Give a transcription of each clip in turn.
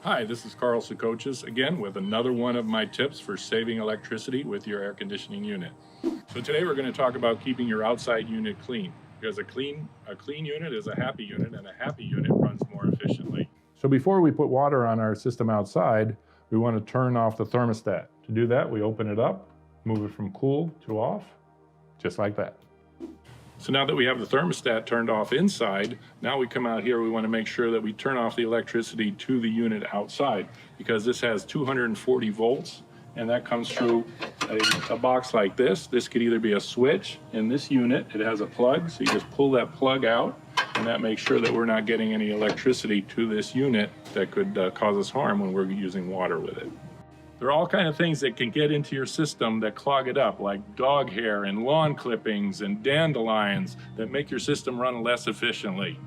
Hi, this is Carl Secochis again with another one of my tips for saving electricity with your air conditioning unit. So today we're going to talk about keeping your outside unit clean, because a clean unit is a happy unit, and a happy unit runs more efficiently. So before we put water on our system outside, we want to turn off the thermostat. To do that, we open it up, move it from cool to off, just like that. So now that we have the thermostat turned off inside, now we come out here, we want to make sure that we turn off the electricity to the unit outside, because this has 240 volts, and that comes through a box like this. This could either be a switch. In this unit, it has a plug, so you just pull that plug out, and that makes sure that we're not getting any electricity to this unit that could cause us harm when we're using water with it. There are all kinds of things that can get into your system that clog it up, like dog hair and lawn clippings and dandelions that make your system run less efficiently.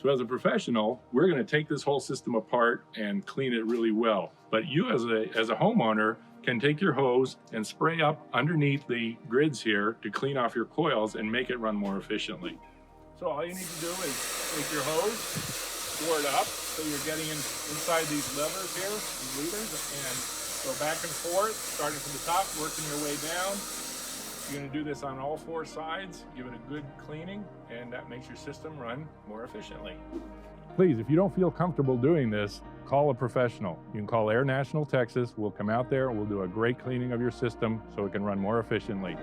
So as a professional, we're going to take this whole system apart and clean it really well. But you as a homeowner can take your hose and spray up underneath the grids here to clean off your coils and make it run more efficiently. So all you need to do is take your hose, pour it up so you're getting inside these levers here, these levers, and go back and forth, starting from the top, working your way down. You're going to do this on all four sides, give it a good cleaning, and that makes your system run more efficiently. Please, if you don't feel comfortable doing this, call a professional. You can call Air National Texas. We'll come out there and we'll do a great cleaning of your system so it can run more efficiently.